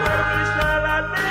Quelle que soit la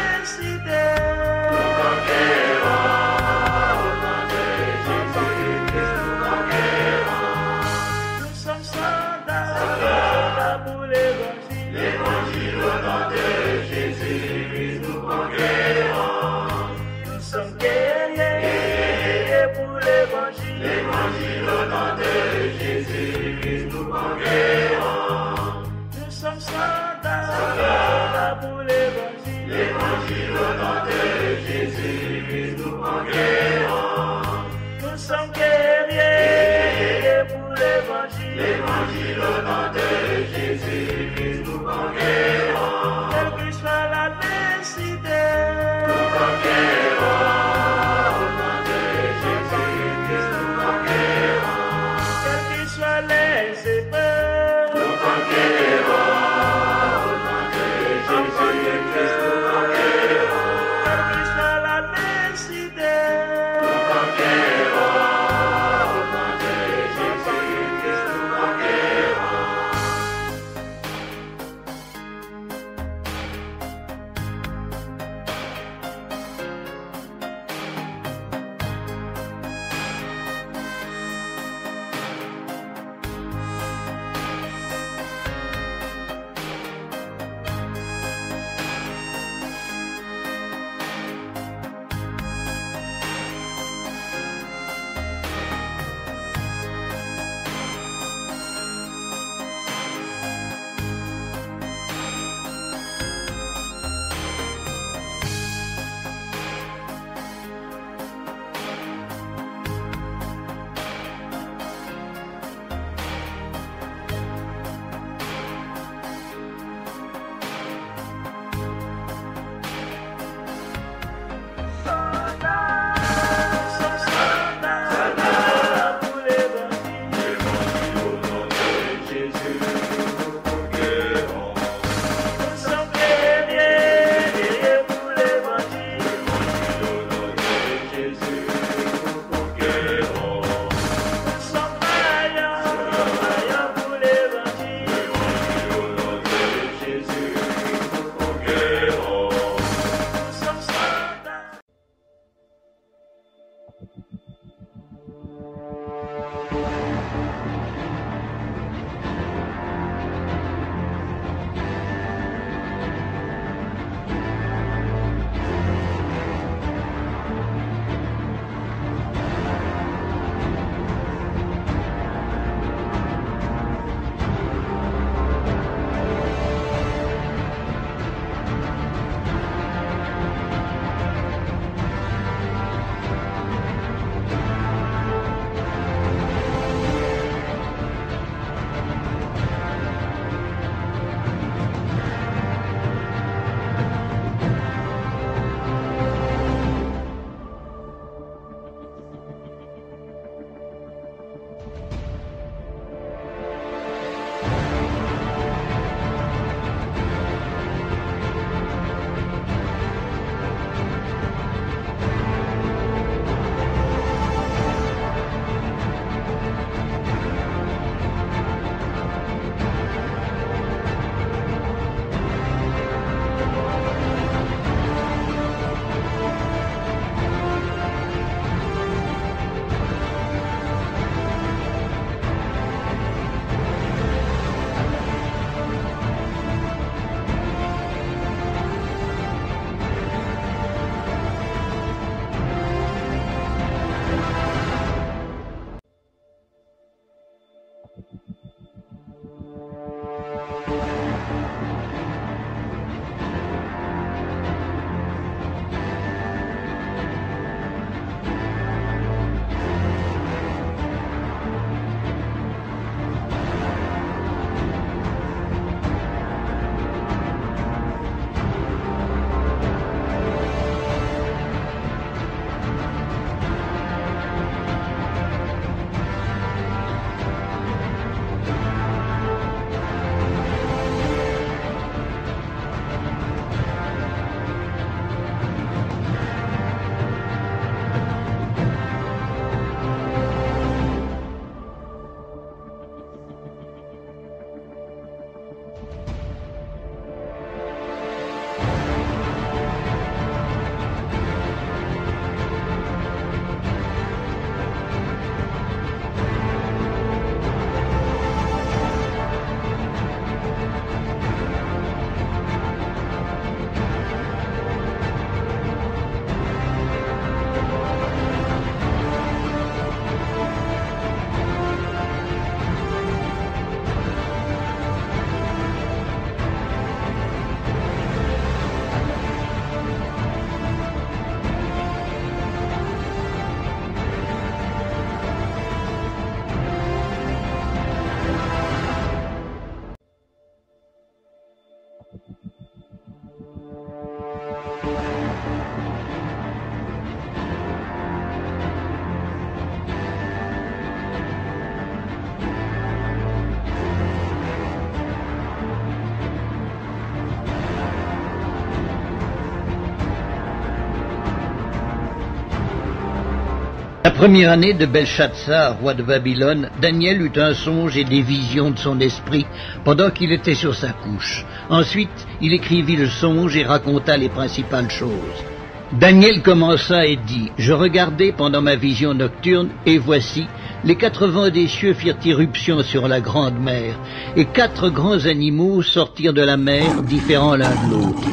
La première année de Belshazzar, roi de Babylone, Daniel eut un songe et des visions de son esprit pendant qu'il était sur sa couche. Ensuite, il écrivit le songe et raconta les principales choses. Daniel commença et dit, « Je regardai pendant ma vision nocturne, et voici, les 4 vents des cieux firent irruption sur la grande mer, et 4 grands animaux sortirent de la mer, différents l'un de l'autre.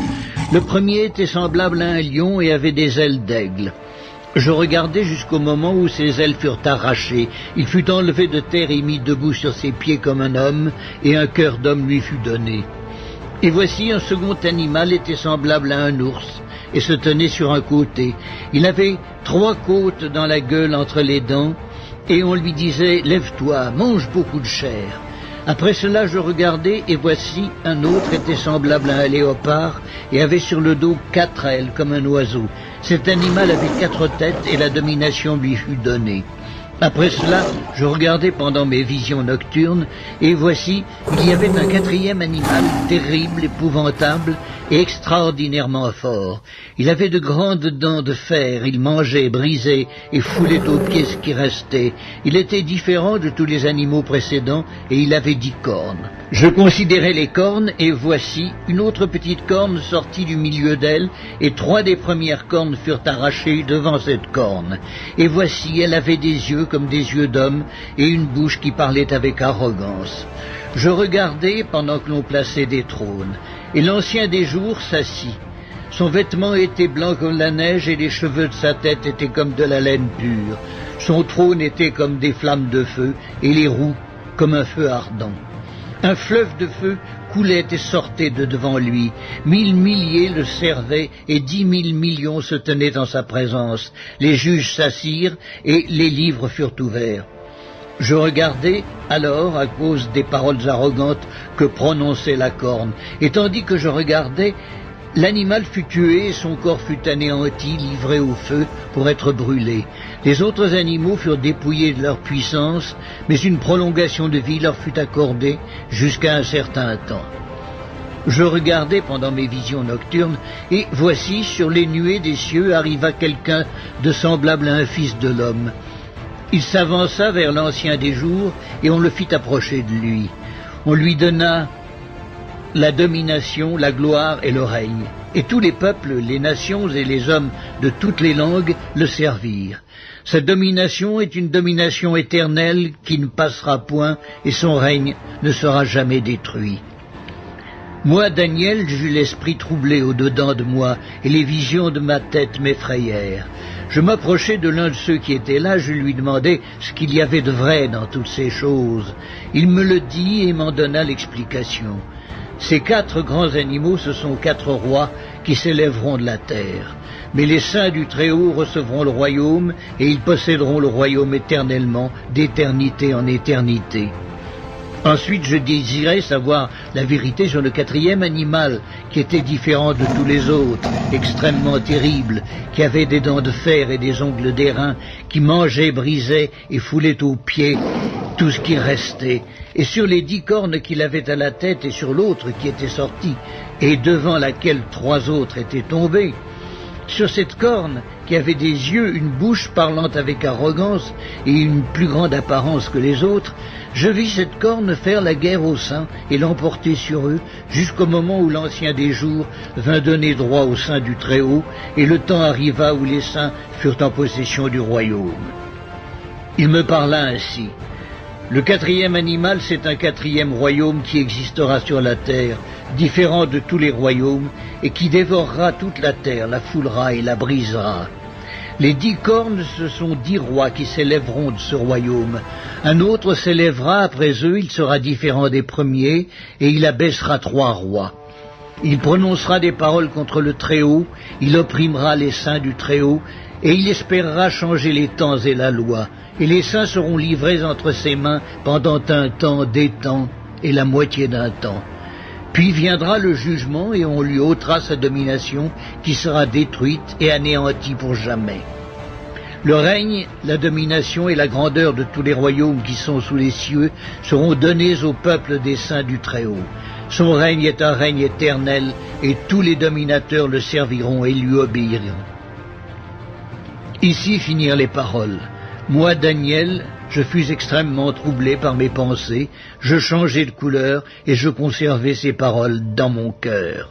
Le premier était semblable à un lion et avait des ailes d'aigle. Je regardai jusqu'au moment où ses ailes furent arrachées. Il fut enlevé de terre et mis debout sur ses pieds comme un homme, et un cœur d'homme lui fut donné. Et voici un second animal était semblable à un ours, et se tenait sur un côté. Il avait 3 côtes dans la gueule entre les dents, et on lui disait « Lève-toi, mange beaucoup de chair ». Après cela, je regardai, et voici, un autre était semblable à un léopard, et avait sur le dos 4 ailes, comme un oiseau. Cet animal avait 4 têtes, et la domination lui fut donnée. Après cela, je regardai pendant mes visions nocturnes, et voici, il y avait un 4e animal, terrible, épouvantable, et extraordinairement fort. Il avait de grandes dents de fer, il mangeait, brisait, et foulait aux pieds ce qui restait. Il était différent de tous les animaux précédents, et il avait 10 cornes. Je considérai les cornes, et voici, une autre petite corne sortit du milieu d'elle, et 3 des premières cornes furent arrachées devant cette corne. Et voici, elle avait des yeux comme des yeux d'homme, et une bouche qui parlait avec arrogance. Je regardai pendant que l'on plaçait des trônes, et l'ancien des jours s'assit. Son vêtement était blanc comme la neige, et les cheveux de sa tête étaient comme de la laine pure. Son trône était comme des flammes de feu, et les roues comme un feu ardent. Un fleuve de feu coulait et sortait de devant lui. 1000 milliers le servaient, et 10 000 millions se tenaient en sa présence. Les juges s'assirent, et les livres furent ouverts. Je regardai alors à cause des paroles arrogantes que prononçait la corne, et tandis que je regardais, l'animal fut tué et son corps fut anéanti, livré au feu pour être brûlé. Les autres animaux furent dépouillés de leur puissance, mais une prolongation de vie leur fut accordée jusqu'à un certain temps. Je regardais pendant mes visions nocturnes, et voici, sur les nuées des cieux arriva quelqu'un de semblable à un fils de l'homme. Il s'avança vers l'ancien des jours, et on le fit approcher de lui. On lui donna la domination, la gloire et le règne. Et tous les peuples, les nations et les hommes de toutes les langues le servirent. Sa domination est une domination éternelle qui ne passera point, et son règne ne sera jamais détruit. Moi, Daniel, j'eus l'esprit troublé au-dedans de moi, et les visions de ma tête m'effrayèrent. Je m'approchai de l'un de ceux qui étaient là, je lui demandai ce qu'il y avait de vrai dans toutes ces choses. Il me le dit et m'en donna l'explication. Ces 4 grands animaux, ce sont 4 rois qui s'élèveront de la terre. Mais les saints du Très-Haut recevront le royaume, et ils posséderont le royaume éternellement, d'éternité en éternité. Ensuite, je désirais savoir la vérité sur le 4e animal, qui était différent de tous les autres, extrêmement terrible, qui avait des dents de fer et des ongles d'airain, qui mangeait, brisait et foulait aux pieds tout ce qui restait. Et sur les 10 cornes qu'il avait à la tête et sur l'autre qui était sortie, et devant laquelle 3 autres étaient tombés, sur cette corne qui avait des yeux, une bouche parlant avec arrogance et une plus grande apparence que les autres, je vis cette corne faire la guerre aux saints et l'emporter sur eux jusqu'au moment où l'ancien des jours vint donner droit aux saints du Très-Haut, et le temps arriva où les saints furent en possession du royaume. Il me parla ainsi. Le 4e animal, c'est un 4e royaume qui existera sur la terre, différent de tous les royaumes, et qui dévorera toute la terre, la foulera et la brisera. Les 10 cornes, ce sont 10 rois qui s'élèveront de ce royaume. Un autre s'élèvera après eux, il sera différent des premiers, et il abaissera 3 rois. Il prononcera des paroles contre le Très-Haut, il opprimera les saints du Très-Haut, et il espérera changer les temps et la loi. Et les saints seront livrés entre ses mains pendant un temps, des temps, et la moitié d'un temps. Puis viendra le jugement, et on lui ôtera sa domination, qui sera détruite et anéantie pour jamais. Le règne, la domination et la grandeur de tous les royaumes qui sont sous les cieux seront donnés au peuple des saints du Très-Haut. Son règne est un règne éternel, et tous les dominateurs le serviront et lui obéiront. Ici finirent les paroles. Moi, Daniel, je fus extrêmement troublé par mes pensées, je changeai de couleur et je conservai ces paroles dans mon cœur.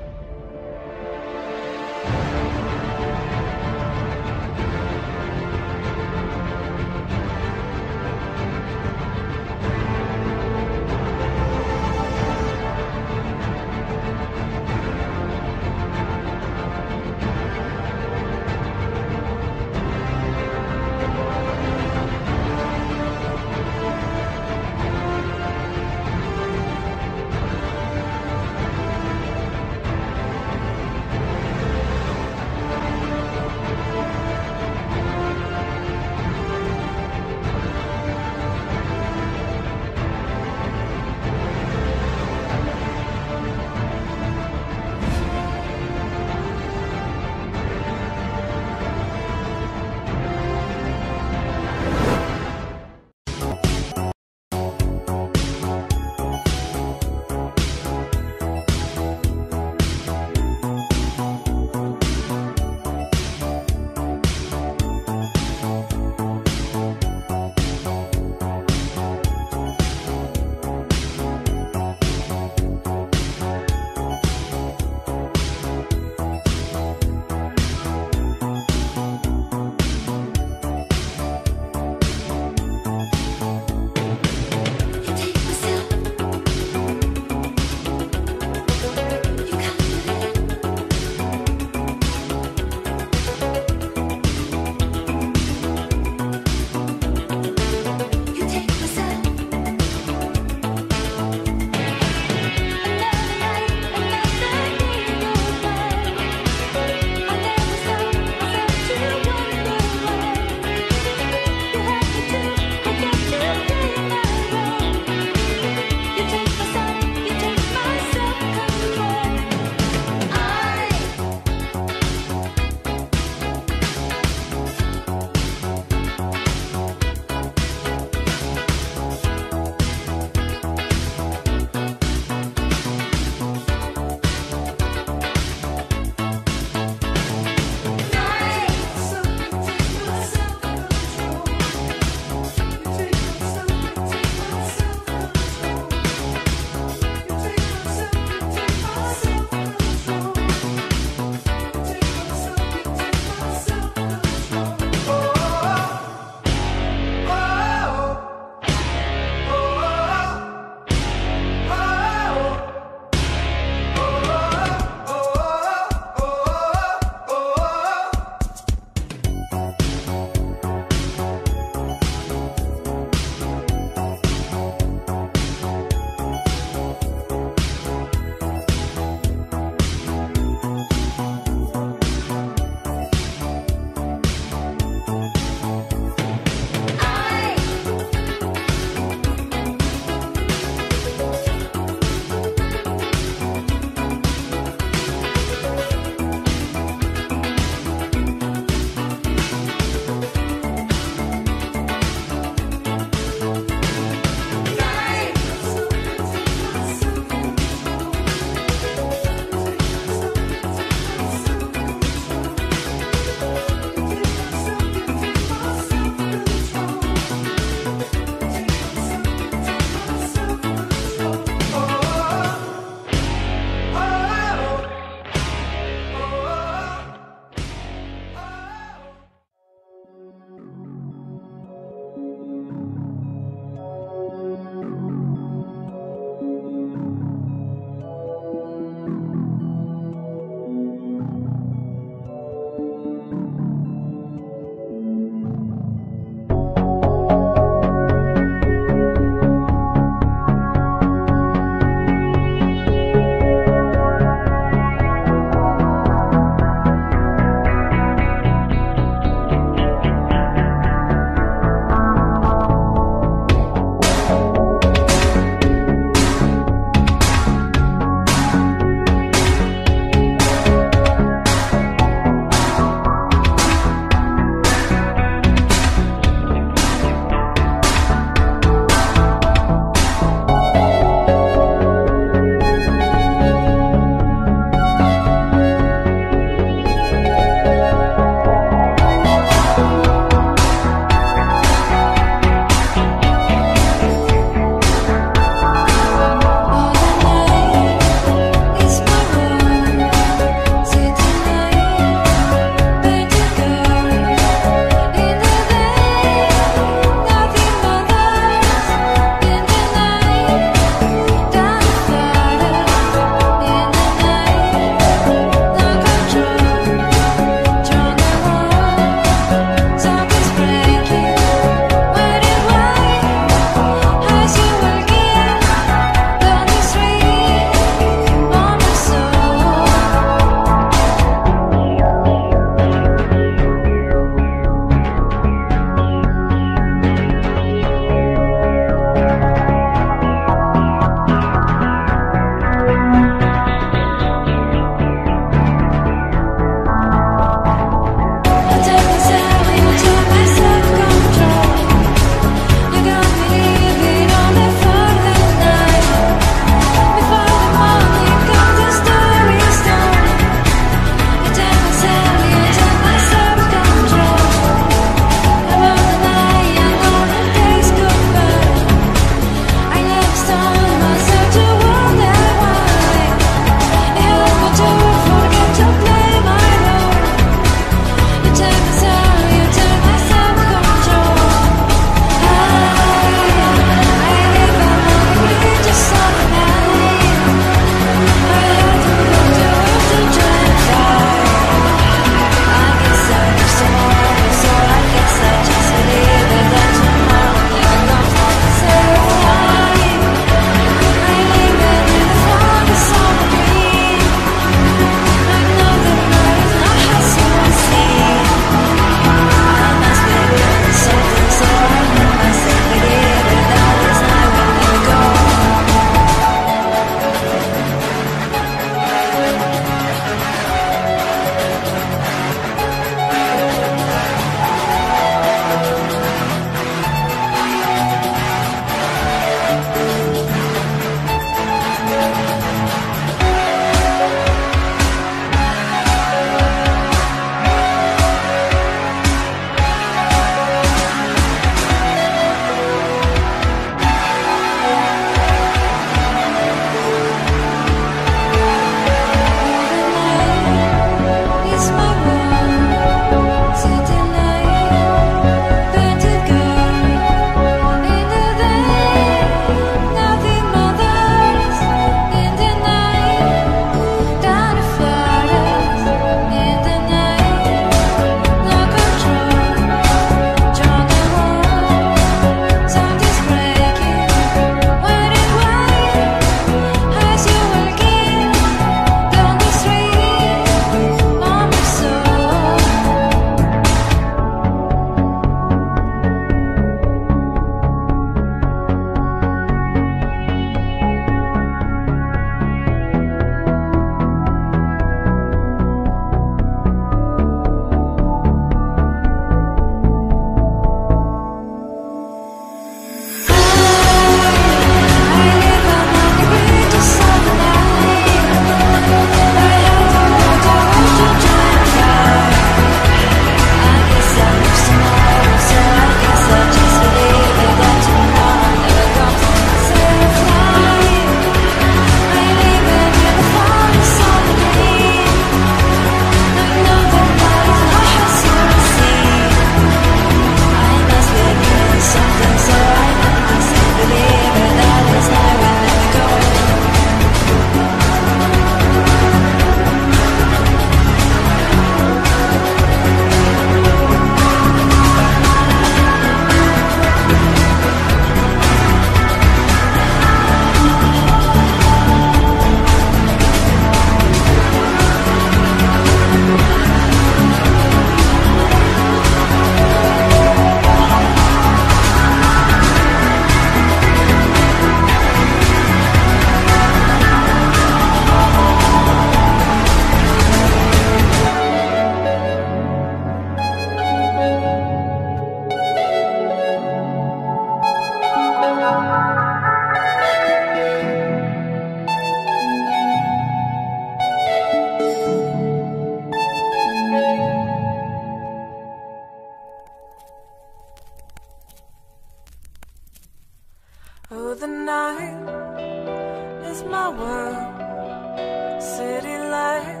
my world, city light,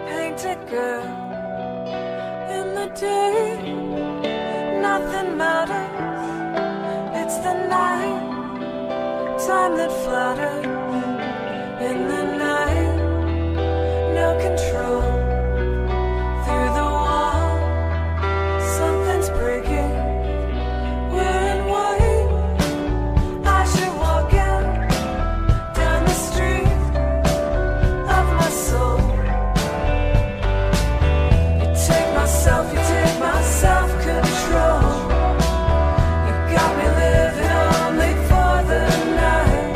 painted girl. In the day, nothing matters. It's the night, time that flutters. In the night, no control. Through the wall, something's breaking. We're in white. I should walk in down the street of my soul. You take my self-control. You got me living only for the night.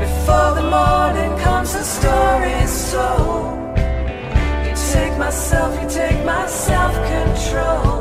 Before the morning comes, the story's told. You take my self-control.